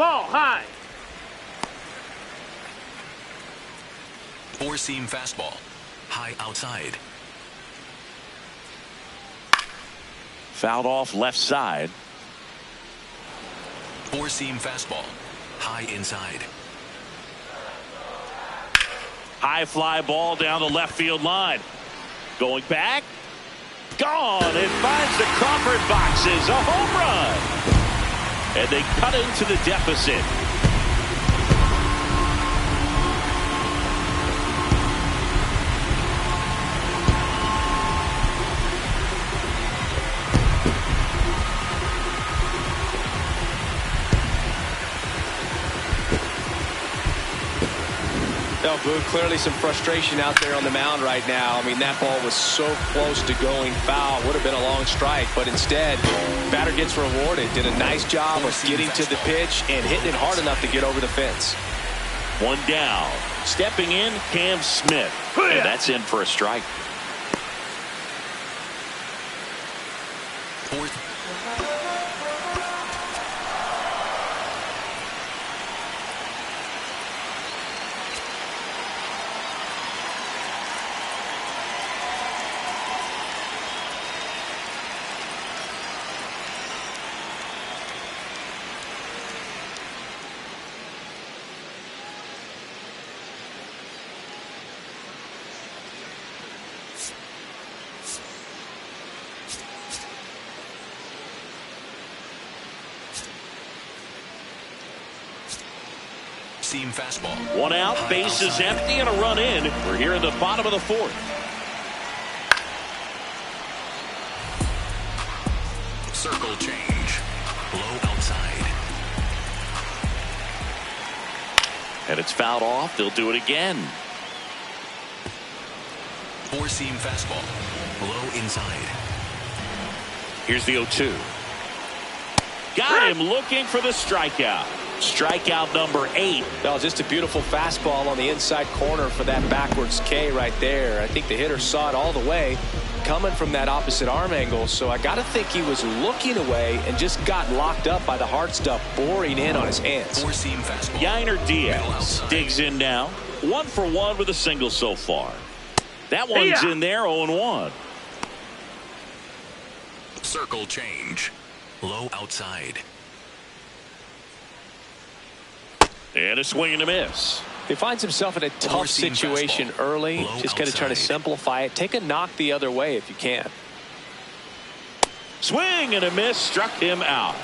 Ball high. Four-seam fastball. High outside. Fouled off left side. Four-seam fastball. High inside. High fly ball down the left field line. Going back. Gone. It finds the Crawford boxes. A home run. And they cut into the deficit. No, Boone, clearly some frustration out there on the mound right now. I mean, that ball was so close to going foul. Would have been a long strike, but instead, batter gets rewarded. Did a nice job of getting to the pitch and hitting it hard enough to get over the fence. One down. Stepping in, Cam Smith. And that's in for a strike. Fourth. Seam fastball. One out, bases empty, and a run in. We're here in the bottom of the fourth. Circle change. Low outside. And it's fouled off. They'll do it again. Four-seam fastball. Low inside. Here's the 0-2. Got him looking for the strikeout. Strikeout number 8. No, just a beautiful fastball on the inside corner for that backwards K right there. I think the hitter saw it all the way coming from that opposite arm angle. So I got to think he was looking away and just got locked up by the hard stuff boring in on his hands. Four-seam fastball. Yainer Diaz digs in now. 1 for 1 with a single so far. That one's in there, 0-1. Circle change. Low outside. And a swing and a miss. He finds himself in a tough situation early. Just got to try to simplify it. Take a knock the other way if you can. Swing and a miss, struck him out.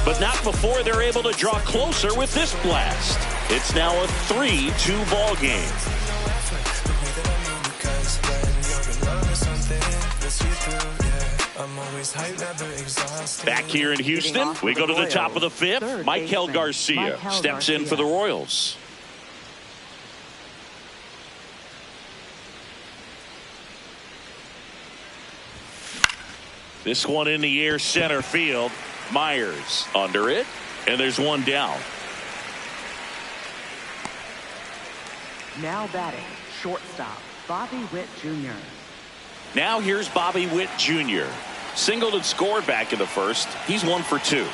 But not before they're able to draw closer with this blast. It's now a 3-2 ball game. Back here in Houston, we go to the top of the fifth. Michael Garcia steps in for the Royals. This one in the air, center field. Myers under it, and there's one down. Now batting, shortstop, Bobby Witt Jr. Now here's Bobby Witt Jr. Singled and scored back in the first. He's 1 for 2.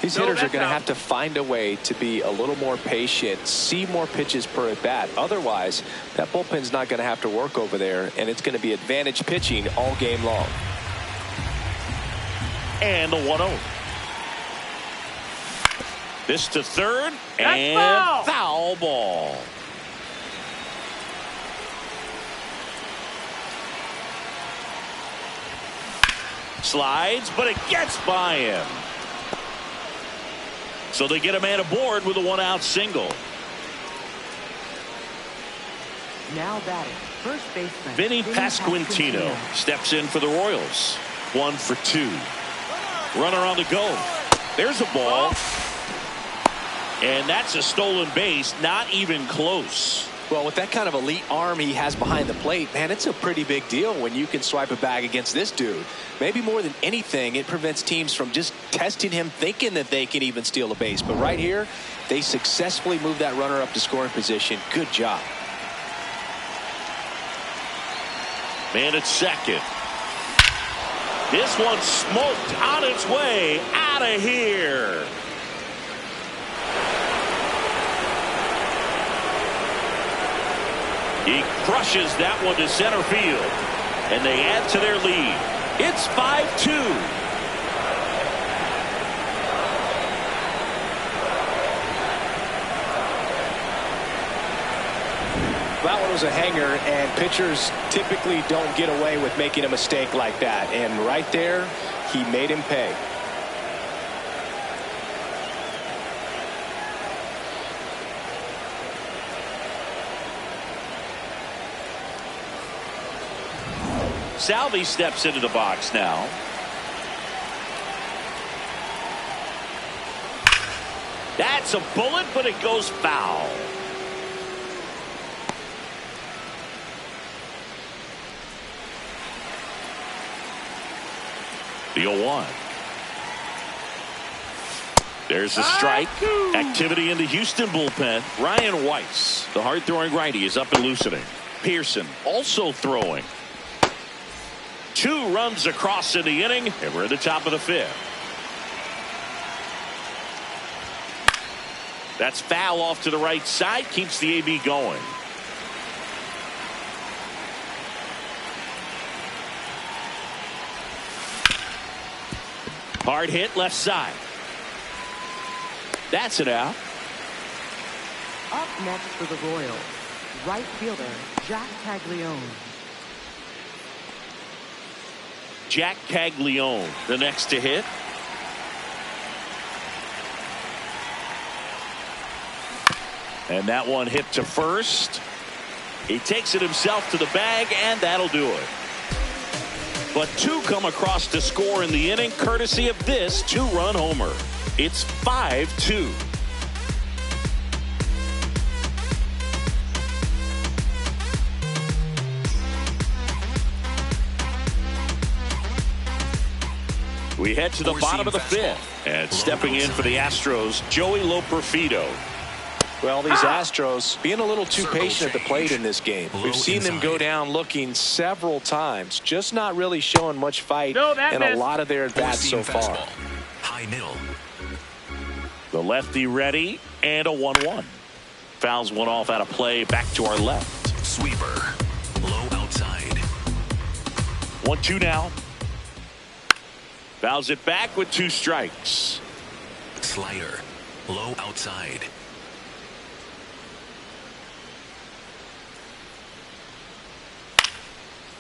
These hitters are going to have to find a way to be a little more patient, see more pitches per at bat. Otherwise, that bullpen's not going to have to work over there, and it's going to be advantage pitching all game long. And the 1-0. This to third, and foul ball. Slides, but it gets by him. So they get a man aboard with a 1-out single. Now batting, first baseman Vinny Pasquantino steps in for the Royals. 1 for 2. Runner on the go. There's a ball. And that's a stolen base, not even close. Well, with that kind of elite arm he has behind the plate, man, it's a pretty big deal when you can swipe a bag against this dude. Maybe more than anything, it prevents teams from just testing him, thinking that they can even steal a base. But right here, they successfully move that runner up to scoring position. Good job. Man at second. This one smoked on its way out of here. He crushes that one to center field, and they add to their lead. It's 5-2. That one was a hanger, and pitchers typically don't get away with making a mistake like that. And right there, he made him pay. Salvi steps into the box now. That's a bullet, but it goes foul. The 0-1. There's a strike. Activity in the Houston bullpen. Ryan Weiss, the hard-throwing righty, is up and loosening. Pearson also throwing. 2 runs across in the inning, and we're at the top of the 5th. That's foul off to the right side, keeps the AB going. Hard hit left side. That's it out. Up next for the Royals, right fielder Jack Caglione. Jack Caglione, the next to hit. And that one hit to first. He takes it himself to the bag, and that'll do it. But 2 come across to score in the inning, courtesy of this 2-run homer. It's 5-2. We head to the bottom of the 5th, and stepping in for the Astros, Joey Loperfido. Well, these Astros being a little too patient at the plate in this game. We've seen them go down looking several times, just not really showing much fight in a lot of their at-bats so far. High middle. The lefty ready, and a 1-1. Fouls one off out of play, back to our left. Sweeper. Low outside. 1-2 now. Fouls it back with 2 strikes. Slider. Low outside.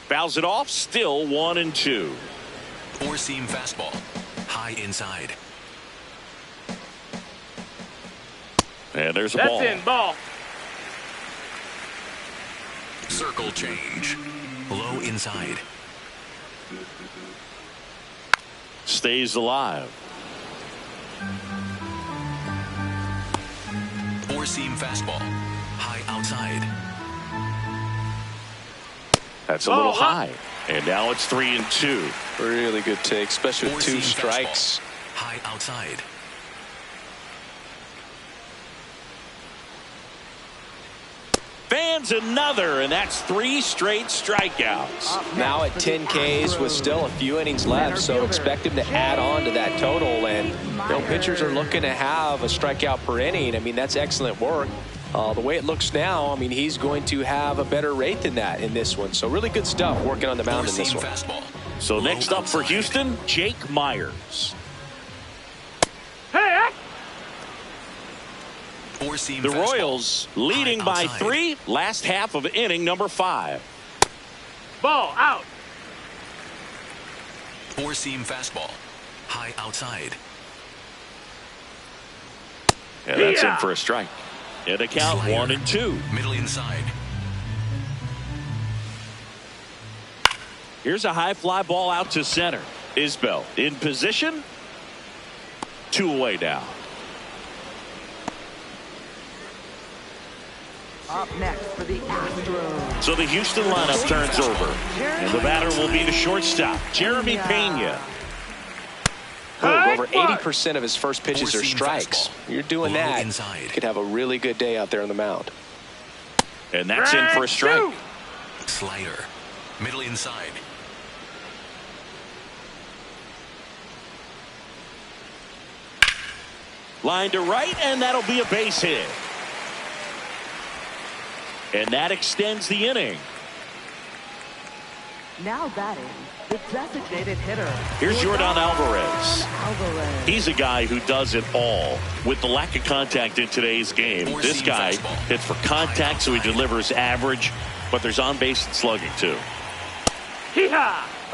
Fouls it off, still 1-2. 4-seam fastball. High inside. And there's a ball. That's in, ball. Circle change. Low inside. Stays alive. 4-seam fastball. High outside. That's a little high. And now it's 3-2. Really good take, especially with 2 4-seam strikes. fastball. High outside. lands another, and that's 3 straight strikeouts. Now at 10 Ks with still a few innings left, so expect him to add on to that total. And pitchers are looking to have a strikeout per inning. I mean, that's excellent work. The way it looks now, I mean, he's going to have a better rate than that in this one. So really good stuff working on the mound in this one. So next up for Houston, Jake Myers. The Royals leading by 3, last half of inning number 5. Ball out. 4-seam fastball. High outside. And that's in for a strike. And a count 1-2. Middle inside. Here's a high fly ball out to center. Isbell in position. 2 away now. Up next for the Astros. So the Houston lineup turns over. And the batter will be the shortstop, Jeremy Pena. Over 80% of his first pitches are strikes. You're doing that, you could have a really good day out there on the mound. And that's in for a strike. Slider. Middle inside. Line to right, and that'll be a base hit. And that extends the inning. Now batting, the designated hitter. Here's Yordan Alvarez. He's a guy who does it all. With the lack of contact in today's game, this guy hits for contact, so he delivers average, but there's on-base and slugging too.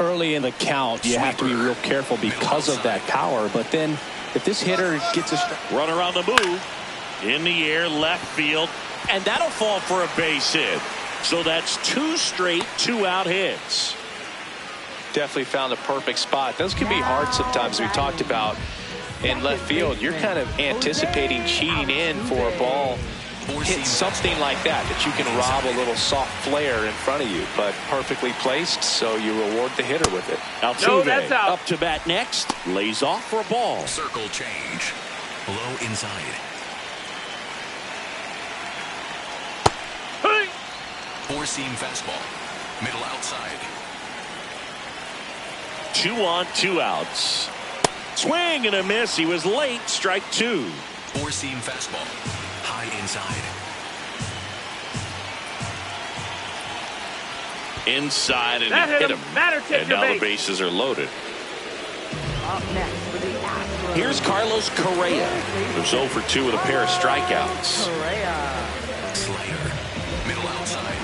Early in the count, you have to be real careful because of that power, but then if this hitter gets a runner on the move, in the air, left field, and that'll fall for a base hit. So that's 2 straight 2-out hits. Definitely found a perfect spot. Those can be hard sometimes. We talked about in left field. You're kind of anticipating cheating in for a ball. Hit something like that you can rob a little soft flare in front of you, but perfectly placed, so you reward the hitter with it. Altuve up to bat next, lays off for a ball. Circle change. Low inside. 4-seam fastball. Middle outside. 2 on, 2 outs. Swing and a miss. He was late. Strike 2. 4-seam fastball. High inside. Inside, and he hit him. And now the bases are loaded. Up next for the Astros. Here's Carlos Correa, who's 0 for 2 with a pair of strikeouts. Correa. Slider. Middle outside.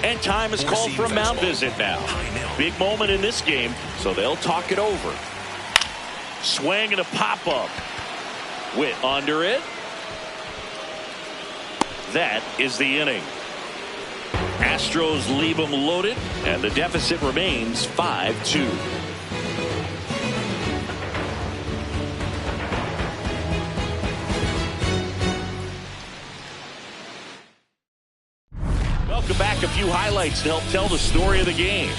And time is called for a mound visit now. Big moment in this game, so they'll talk it over. Swing and a pop-up. Witt under it. That is the inning. Astros leave them loaded, and the deficit remains 5-2. Welcome back. A few highlights to help tell the story of the game.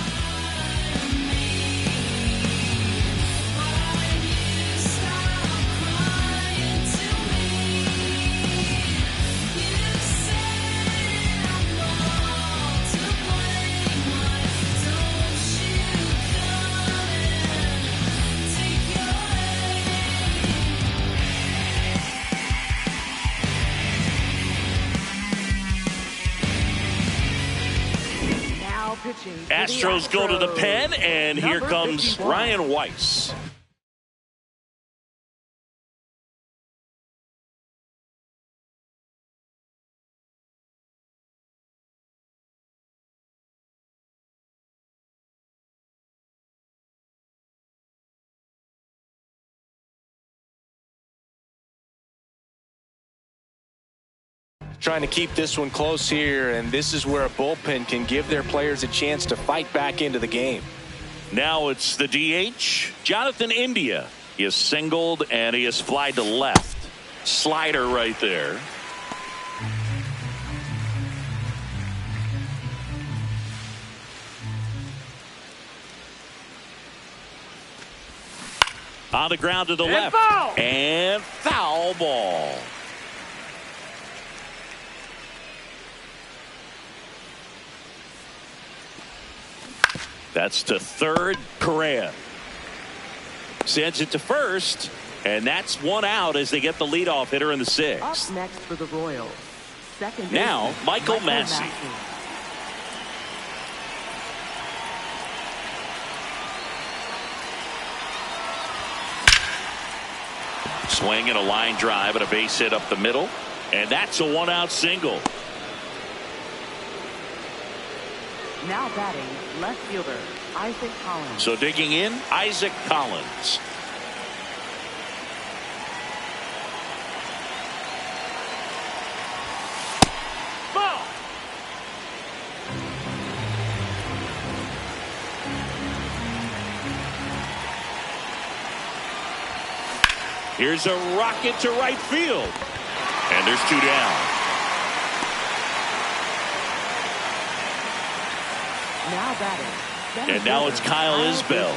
Astros go to the pen, and here comes Ryan Weiss. Trying to keep this one close here, and this is where a bullpen can give their players a chance to fight back into the game. Now it's the DH, Jonathan India. He is singled, and he is flied to left. Slider right there. On the ground to the And left. foul. And foul ball. That's to third. Correa sends it to first, and that's one out as they get the leadoff hitter in the Up sixth. next for the Royals, second Now, baseman, Michael Massey. Swing and a line drive and a base hit up the middle, and that's a one-out single. Now batting, left fielder, Isaac Collins. So digging in, Isaac Collins. Ball. Here's a rocket to right field. And there's two down. Now batting, center And now it's fielder, Kyle Kyle Isbell.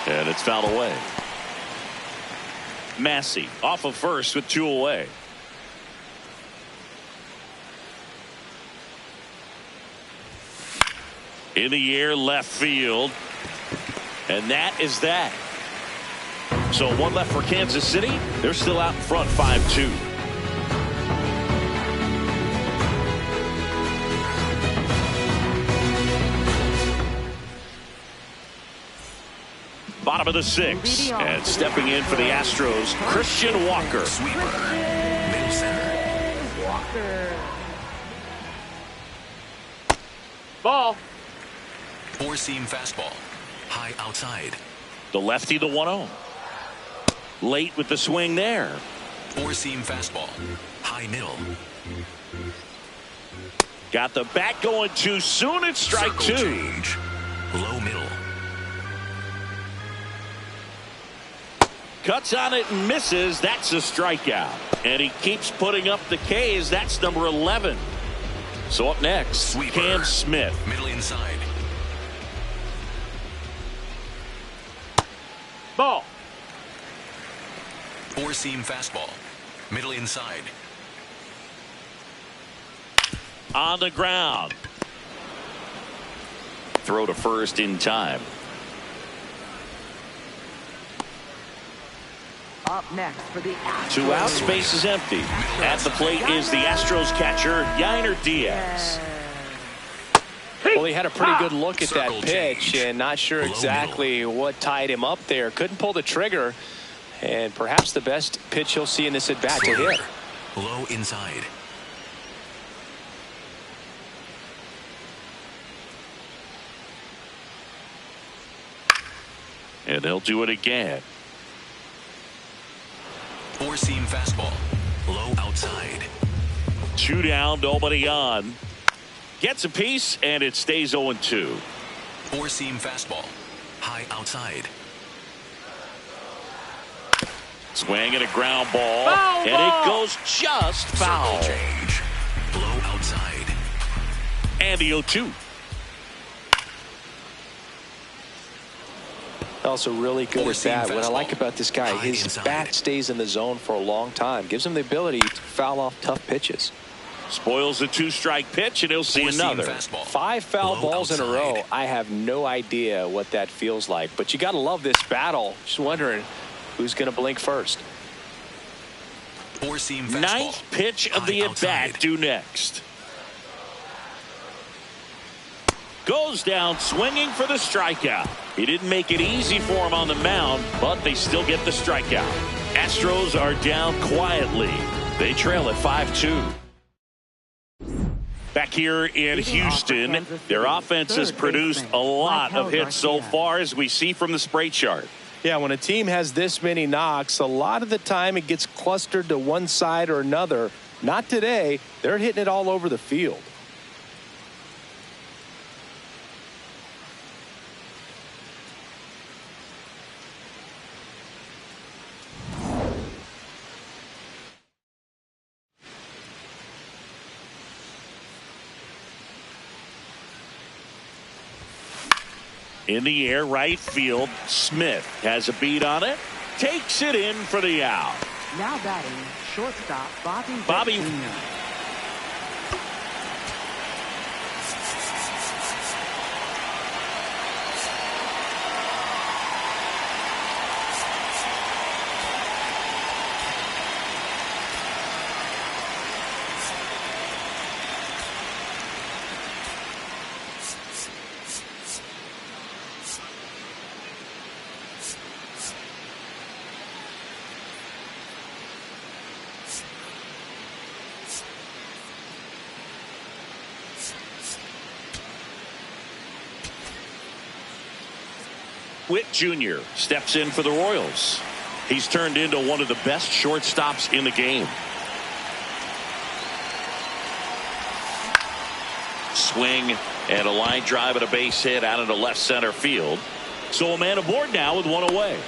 And it's fouled away. Massey off of first with two away. In the air, left field. And that is that. So one left for Kansas City. They're still out in front 5-2. Bottom of the sixth. And stepping in for the Astros, Christian Walker. Sweeper. Middle center. Walker. Ball. Four-seam fastball. High outside. The lefty, the 1-0. Late with the swing there. Four-seam fastball. High middle. Got the bat going too soon. It's strike Circle two. change. Low middle. Cuts on it and misses. That's a strikeout. And he keeps putting up the Ks. That's number 11. So up next, Sweeper. Cam Smith. Middle inside. Ball. Four-seam fastball. Middle inside. On the ground. Throw to first in time. Up next for the Astros. Two out, space is empty. At the plate is the Astros catcher, Yainer Diaz. Well, he had a pretty good look at that Circle pitch change. and not sure Below exactly what tied him up there. Couldn't pull the trigger, and perhaps the best pitch he'll see in this at bat to hit. Low inside. And they'll do it again. Four-seam fastball. Low outside. Two down, nobody on. Gets a piece, and it stays 0-2. Four-seam fastball. High outside. Swing and a ground ball. Foul And ball. it goes just foul. Circle change. Low outside. And the 0-2. Also really good at Four-seam that. What I like fastball. about this guy, High his inside. bat stays in the zone for a long time. Gives him the ability to foul off tough pitches. Spoils the two-strike pitch, and he'll see Four-seam another. fastball. 5 foul Low balls in a row. outside. I have no idea what that feels like. But you got to love this battle. Just wondering who's going to blink first. Four-seam fastball. Ninth pitch of the High at-bat outside. due next. Goes down swinging for the strikeout. He didn't make it easy for him on the mound, but they still get the strikeout. Astros are down quietly. They trail at 5-2. Back here in Houston, their offense has produced a lot of hits so far, as we see from the spray chart. Yeah, when a team has this many knocks, a lot of the time it gets clustered to one side or another. Not today. They're hitting it all over the field. In the air, right field. Smith has a beat on it. Takes it in for the out. Now batting, shortstop Bobby Bobby. Jr. Witt Jr. steps in for the Royals. He's turned into one of the best shortstops in the game. Swing and a line drive and a base hit out into left center field. So a man aboard now with one away.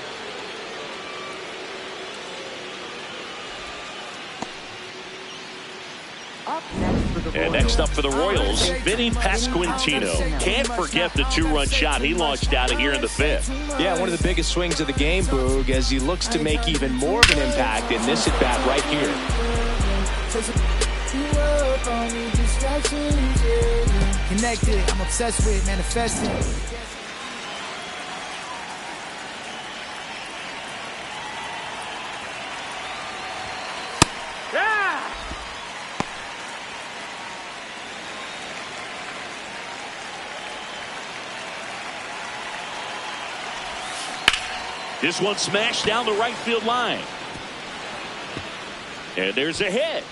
Up next for the And Royals. next up for the Royals, Vinny Pasquantino. Can't forget the two-run shot he launched out of here in the fifth. Yeah, one of the biggest swings of the game, Boog, as he looks to make even more of an impact in this at-bat right here. Connected, I'm obsessed with manifesting. This one smashed down the right field line. And there's a hit.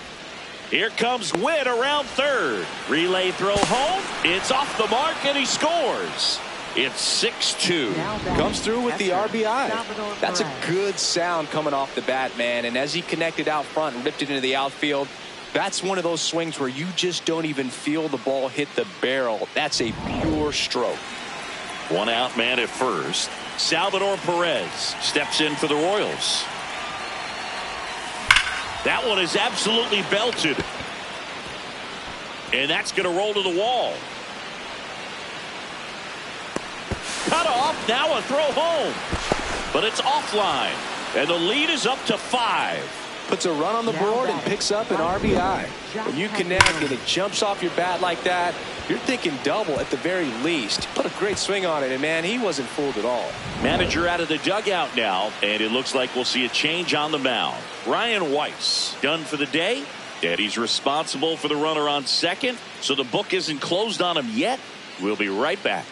Here comes Witt around third. Relay throw home. It's off the mark and he scores. It's 6-2. Comes through with the RBI. That's a good sound coming off the bat, man. And as he connected out front and ripped it into the outfield, that's one of those swings where you just don't even feel the ball hit the barrel. That's a pure stroke. One out man at first. Salvador Perez steps in for the Royals. That one is absolutely belted. And that's going to roll to the wall. Cut off. Now a throw home. But it's offline. And the lead is up to 5. Puts a run on the board and picks up an RBI. When you connect and it jumps off your bat like that, you're thinking double at the very least. Put a great swing on it, and man, he wasn't fooled at all. Manager out of the dugout now, and it looks like we'll see a change on the mound. Ryan Weiss done for the day, and he's responsible for the runner on second, so the book isn't closed on him yet. We'll be right back.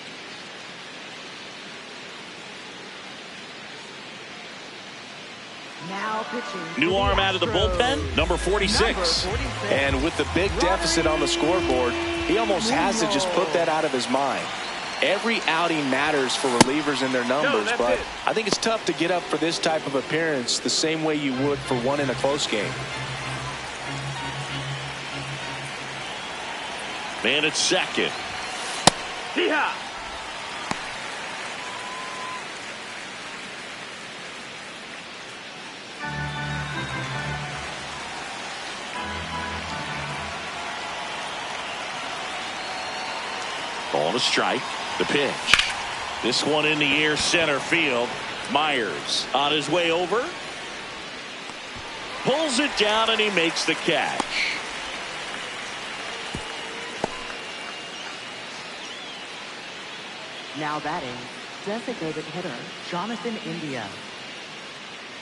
Now pitching. New arm out of the bullpen, number 46. And with the big deficit on the scoreboard, he almost has to just put that out of his mind. Every outing matters for relievers and their numbers, but I think it's tough to get up for this type of appearance the same way you would for one in a close game. Man at second. Yeehaw! On a strike. The pitch. This one in the air center field. Myers on his way over. Pulls it down and he makes the catch. Now batting, designated hitter Jonathan India.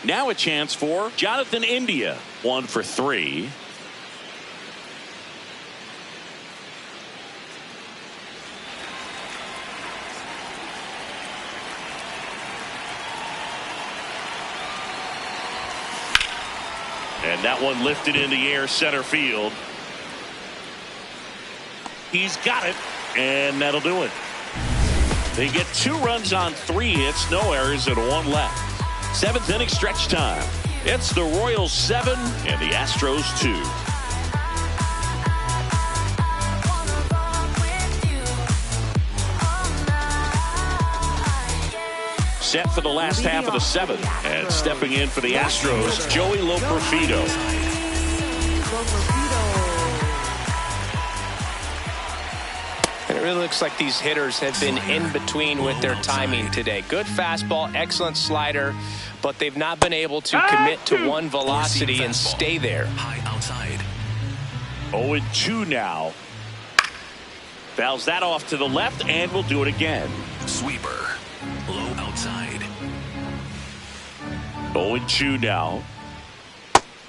Now a chance for Jonathan India. 1 for 3. And that one lifted in the air center field. He's got it, and that'll do it. They get 2 runs on 3 hits, no errors, and 1 left. 7th inning stretch time. It's the Royals 7 and the Astros 2. Set for the last half of the 7th, and stepping in for the Astros, Joey Loperfido. And It really looks like these hitters have been in between with their timing today. Good fastball, excellent slider, but they've not been able to commit to one velocity and stay there. High outside. 0-2 now. Fouls that off to the left, and we'll do it again. Sweeper. Low outside. 0-2 now.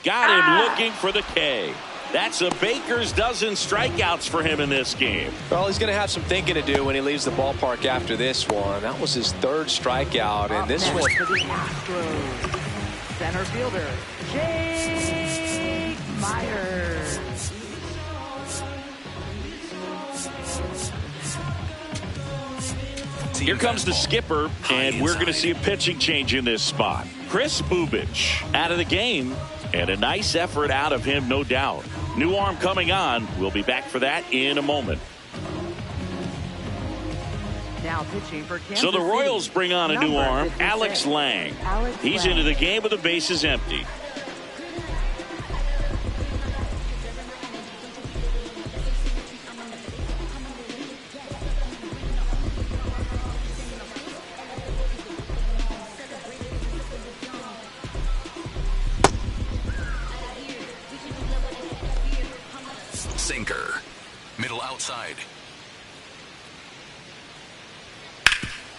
Got him looking for the K. That's a baker's dozen strikeouts for him in this game. Well, he's going to have some thinking to do when he leaves the ballpark after this one. That was his third strikeout, and this one. For the Astros, center fielder, Jake Myers. Here comes the skipper, and we're going to see a pitching change in this spot. Chris Bubich out of the game, and a nice effort out of him, no doubt. New arm coming on. We'll be back for that in a moment. Now pitching for Kansas So the Royals City, bring on a new number arm, 56, Alex Lang. Alex He's Lang. into the game with the bases empty. Sinker. Middle outside.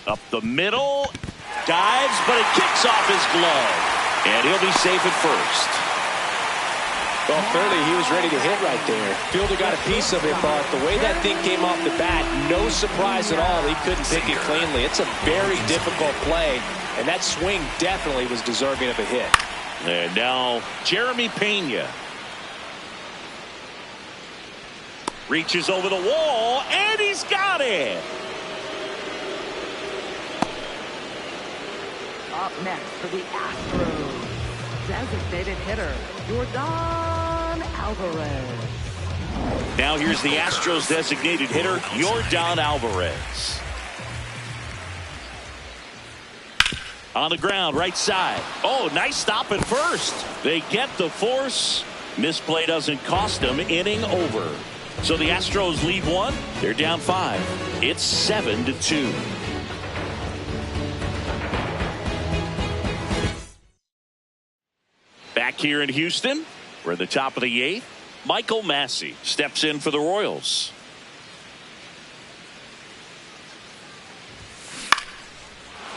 Up the middle. Dives, but it kicks off his glove. And he'll be safe at first. Well, clearly he was ready to hit right there. Fielder got a piece of it, but the way that thing came off the bat, no surprise at all. He couldn't pick it cleanly. It's a very difficult play, and that swing definitely was deserving of a hit. And now Jeremy Pena. Reaches over the wall, and he's got it. Up next for the Astros, designated hitter, Yordan Alvarez. Now here's the Astros designated hitter, Yordan Alvarez. On the ground, right side. Oh, nice stop at first. They get the force. Misplay doesn't cost them. Inning over. So the Astros lead one. They're down 5. It's 7-2. Back here in Houston, we're at the top of the 8th. Michael Massey steps in for the Royals.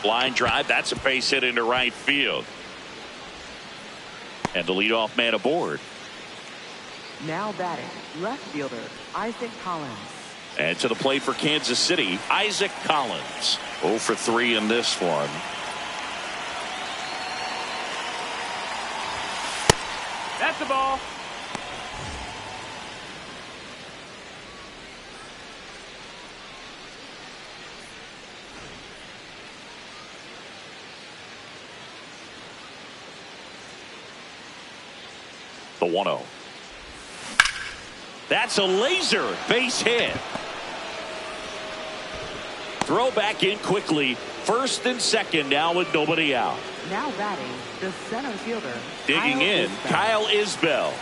Line drive, that's a base hit into right field. And the leadoff man aboard. Now batting, left fielder, Isaac Collins. And to the plate for Kansas City, Isaac Collins. 0 for 3 in this one. That's the ball. The 1-0. That's a laser base hit. Throw back in quickly. First and second now with nobody out. Now batting, the center fielder, Digging in, Kyle Isbell.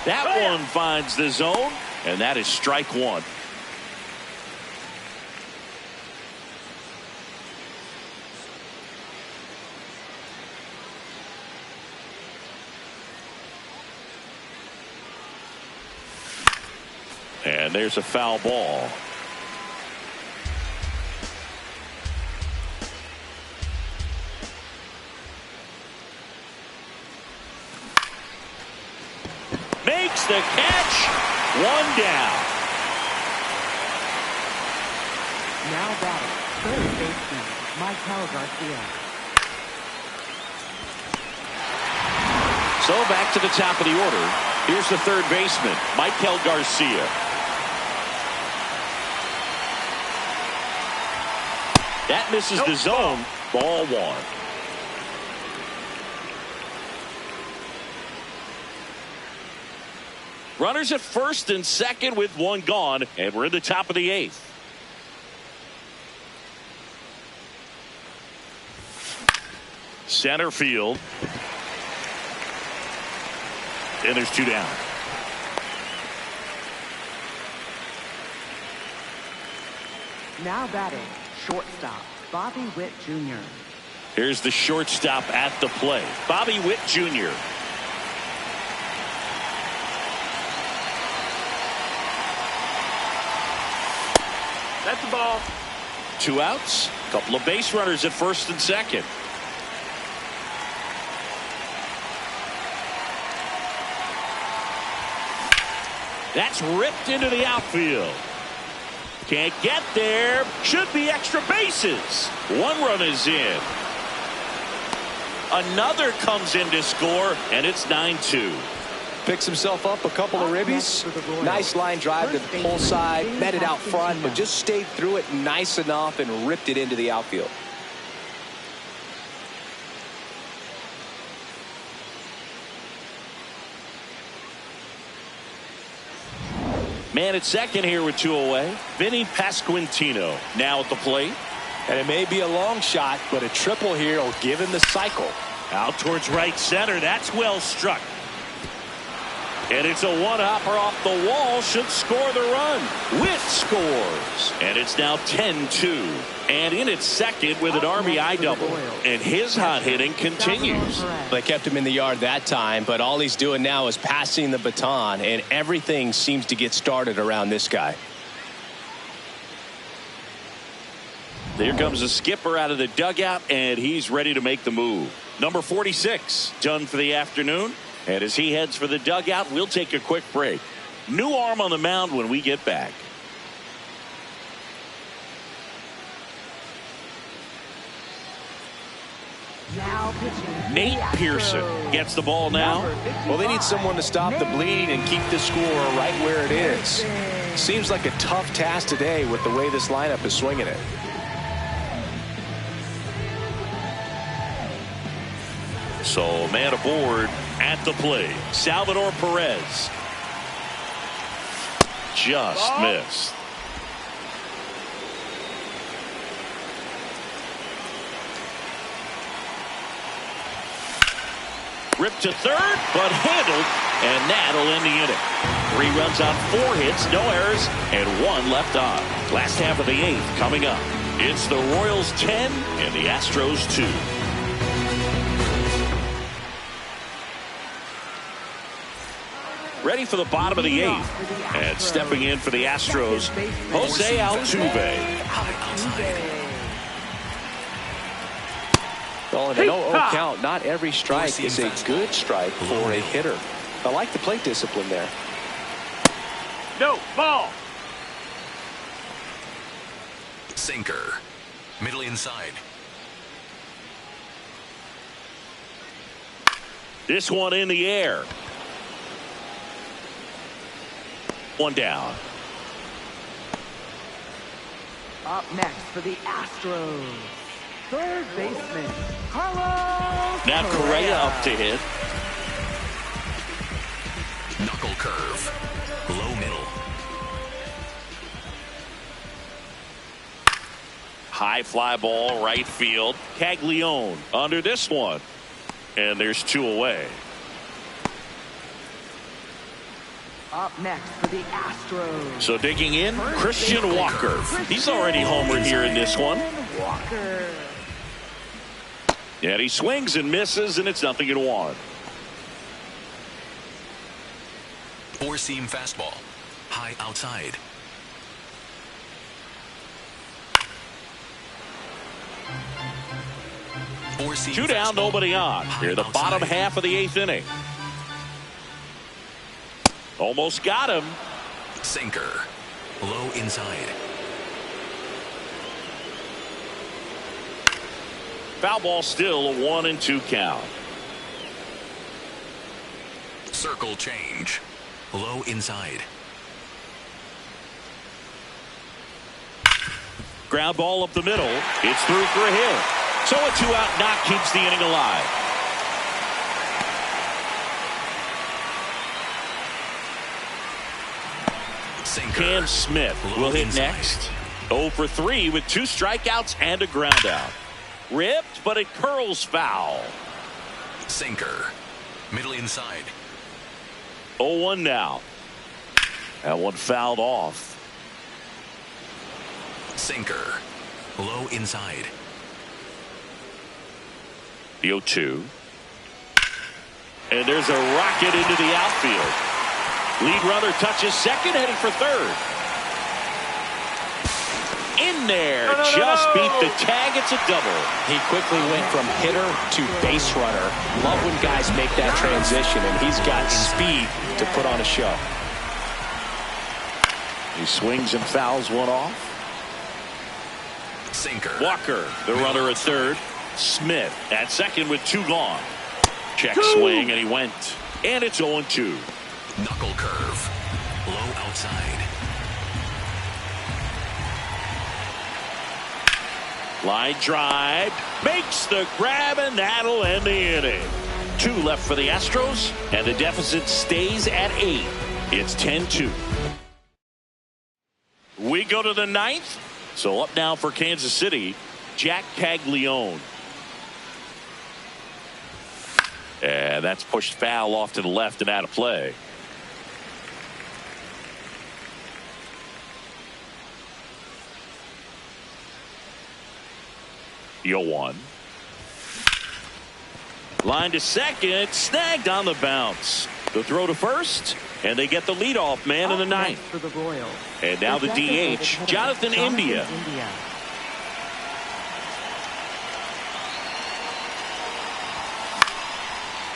That one finds the zone, and that is strike 1. And there's a foul ball. Makes the catch. 1 down. Now batting, third baseman, Michael Garcia. So back to the top of the order. Here's the third baseman, Michael Garcia. That misses the zone. Ball 1. Runners at first and second with 1 gone, and we're in the top of the 8th. Center field. and there's 2 down. Now batting, shortstop, Bobby Witt Jr. Here's the shortstop at the plate, Bobby Witt Jr. That's the ball. 2 outs, couple of base runners at first and second. That's ripped into the outfield. Can't get there. Should be extra bases. 1 run is in. Another comes in to score, and it's 9-2. Picks himself up a couple of ribbies. Nice line drive to the pull side. Met it out front, but just stayed through it nice enough and ripped it into the outfield. Man at second here with 2 away. Vinny Pasquantino now at the plate. And it may be a long shot, but a triple here will give him the cycle. Out towards right center. That's well struck. And it's a 1-hopper off the wall. Should score the run. Witt scores. And it's now 10-2. And in at second with an RBI double. And his hot hitting continues. They kept him in the yard that time, but all he's doing now is passing the baton, and everything seems to get started around this guy. Here comes the skipper out of the dugout, and he's ready to make the move. Number 46 done for the afternoon. And as he heads for the dugout, we'll take a quick break. New arm on the mound when we get back. Now pitching. Nate Pearson gets the ball now. Well, they need someone to stop the bleeding and keep the score right where it is. Seems like a tough task today with the way this lineup is swinging it. So man aboard at the plate. Salvador Perez. Just missed. Ripped to third, but handled, and that'll end the inning. 3 runs on 4 hits, no errors, and 1 left on. Last half of the 8th coming up. It's the Royals 10 and the Astros 2. Ready for the bottom of the 8th. And stepping in for the Astros, Jose Altuve. Well, in an 0-0 count, not every strike is a good strike for a hitter. I like the plate discipline there. No, ball. Sinker. Middle inside. This one in the air. 1 down. Up next for the Astros, third baseman, Carlos. Now Correa up to hit. Knuckle curve. Low middle. High fly ball right field. Caglione under this one. And there's 2 away. Up next for the Astros. So digging in, Christian Walker. He's already homered here in this one. Walker. And he swings and misses, and it's 0-1. 4-seam fastball. High outside. Two down, nobody on. Here, the bottom half of the 8th inning. Almost got him. Sinker. Low inside. Foul ball still, a 1-2 count. Circle change. Low inside. Ground ball up the middle. It's through for a hit. So a 2-out knock keeps the inning alive. Sinker. Cam Smith will hit inside. next. 0 for 3 with 2 strikeouts and a ground out. Ripped, but it curls foul. Sinker. Middle inside. 0-1 now. That one fouled off. Sinker. Low inside. The 0-2. And there's a rocket into the outfield. Lead runner touches second, heading for third. In there, just beat the tag. It's a double. He quickly went from hitter to base runner. Love when guys make that transition, and he's got speed to put on a show. He swings and fouls one off. Sinker. Walker, the runner at third. Smith at second with 2 gone. Check swing, and he went. And it's 0-2. Knuckle curve. Low outside. Line drive. Makes the grab, and that'll end the inning. 2 left for the Astros, and the deficit stays at 8. It's 10-2. We go to the 9th. So up now for Kansas City, Jack Caglione. And that's pushed foul off to the left and out of play. The 0-1. Line to second, snagged on the bounce. The throw to first, and they get the leadoff man in the 9th. For the Royals. And now the DH, Jonathan India.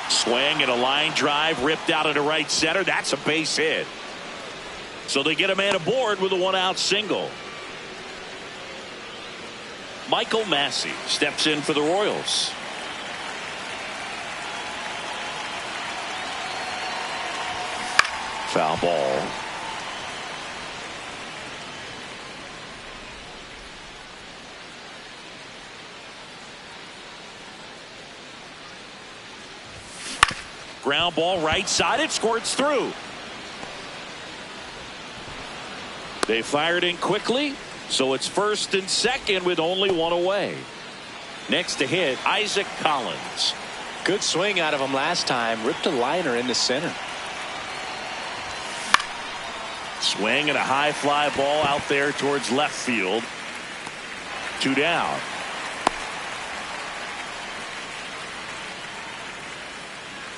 Swing and a line drive ripped out into right center. That's a base hit. So they get a man aboard with a 1-out single. Michael Massey steps in for the Royals. Foul ball. Ground ball right side. It squirts through. They fired in quickly, so it's first and second with only 1 away. Next to hit, Isaac Collins. Good swing out of him last time. Ripped a liner in the center. Swing and a high fly ball out there towards left field. 2 down.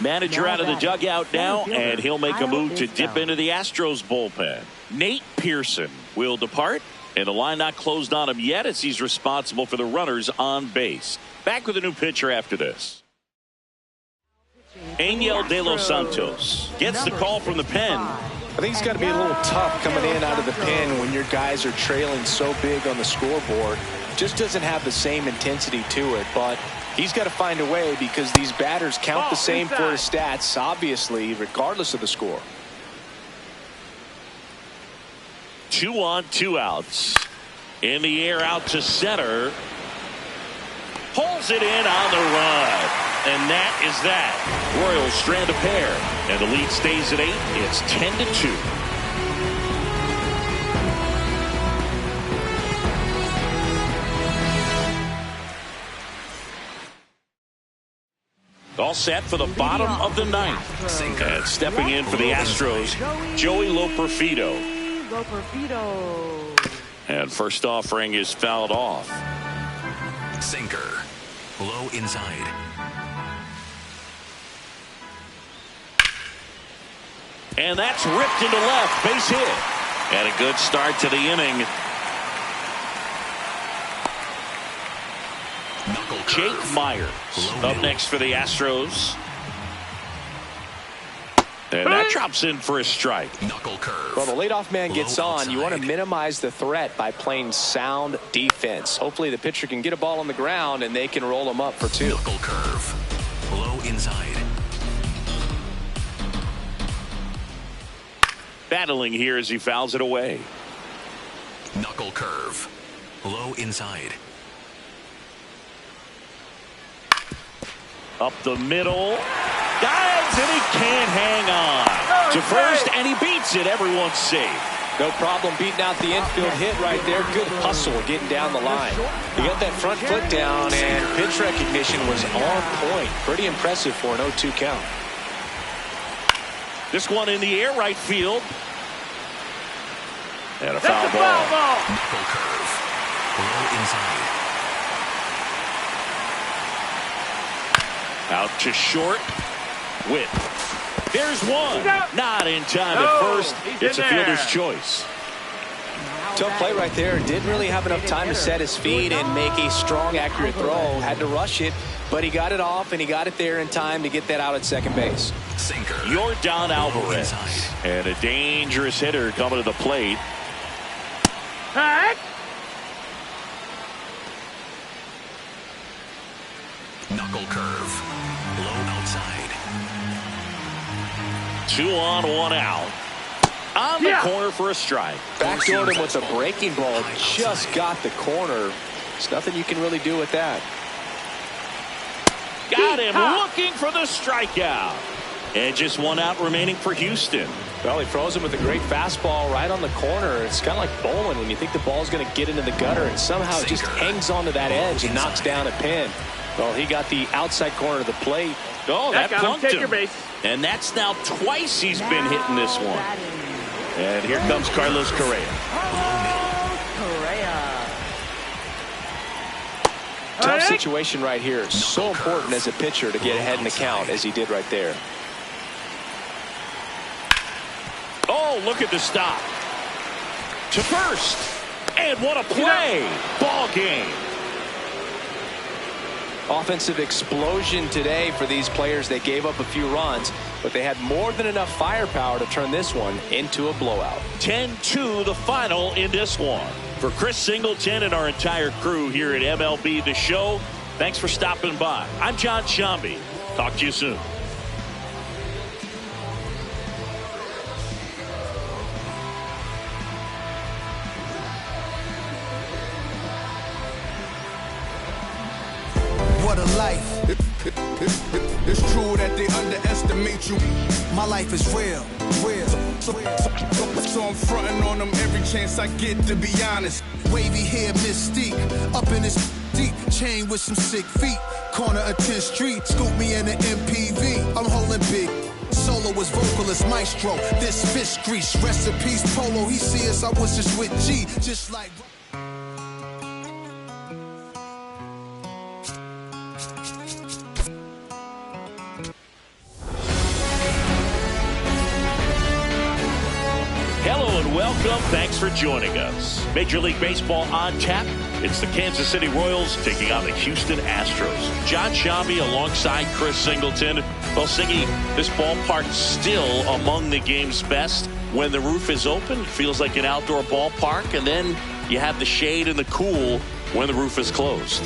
Manager out of the dugout now, and he'll make a move to dip into the Astros bullpen. Nate Pearson will depart, and the line not closed on him yet as he's responsible for the runners on base. Back with a new pitcher after this. Angel De Los Santos gets the call from the pen. I think it's got to be a little tough coming in out of the pen when your guys are trailing so big on the scoreboard. Just doesn't have the same intensity to it, but he's got to find a way because these batters count the same for his stats, obviously, regardless of the score. 2 on, 2 outs. In the air out to center. Pulls it in on the run. And that is that. Royals strand a pair. And the lead stays at 8. It's 10-2. All set for the bottom of the 9th. And stepping in for the Astros, Joey Loperfido. And first offering is fouled off. Sinker. Low inside. And that's ripped into left. Base hit. And a good start to the inning. Jake Myers up next for the Astros. And that drops in for a strike. Knuckle curve. Well, the leadoff man gets on. You want to minimize the threat by playing sound defense. Hopefully the pitcher can get a ball on the ground and they can roll him up for 2. Knuckle curve. Low inside. Battling here as he fouls it away. Knuckle curve. Low inside. Up the middle. Dives, and he can't hang on. To first, and he beats it. Everyone's safe. No problem beating out the infield hit right there. Good hustle getting down the line. He got that front foot down, and pitch recognition was on point. Pretty impressive for an 0-2 count. This one in the air, right field. And a That's foul a foul ball. ball. Knuckle curve. Low inside. Out to short. Witt. There's one. Not in time at first. It's a fielder's choice. Tough play right there. Didn't really have enough time to set his feet and make a strong, accurate throw. Had to rush it, but he got it off, and he got it there in time to get that out at second base. Sinker. Yordan Alvarez. And a dangerous hitter coming to the plate. Hey. Knuckle curve. Low outside. 2 on, 1 out. On the corner for a strike. Backdoored him with a breaking ball. Just got the corner. There's nothing you can really do with that. Got him looking for the strikeout. And just 1 out remaining for Houston. Well, he froze him with a great fastball right on the corner. It's kind of like bowling when you think the ball's going to get into the gutter, and somehow it just hangs onto that edge and knocks down a pin. Well, he got the outside corner of the plate. Oh, that plunked Take him. your base. And that's now twice he's been hitting this one. And here comes Carlos Correa. Tough situation right here. So important as a pitcher to get ahead in the count as he did right there. Oh, look at the stop. To first. And what a play. Ball game. Offensive explosion today for these players. They gave up a few runs, but they had more than enough firepower to turn this one into a blowout. 10-2 the final in this one. For Chris Singleton and our entire crew here at MLB The Show, thanks for stopping by. I'm John Shambi. Talk to you soon. What a life. It's true that they underestimate you. My life is real, real. So I'm fronting on them every chance I get, to be honest. Wavy hair, mystique. Up in this deep chain with some sick feet. Corner of 10th Street. Scoop me in an MPV. I'm holding big. Soloist, vocalist, maestro. This fish grease. Recipes, polo. He see us, I was just with G. Just like... Welcome. Thanks for joining us. Major League Baseball on tap. It's the Kansas City Royals taking on the Houston Astros. John Shambi alongside Chris Singleton. Well, Siggy, this ballpark's still among the game's best. When the roof is open, it feels like an outdoor ballpark, and then you have the shade and the cool when the roof is closed.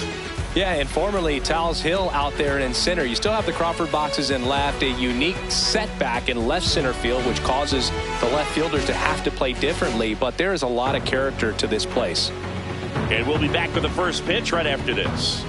Yeah, and formerly Towles Hill out there in center. You still have the Crawford boxes in left, a unique setback in left center field, which causes the left fielders to have to play differently, but there is a lot of character to this place. And we'll be back with the first pitch right after this.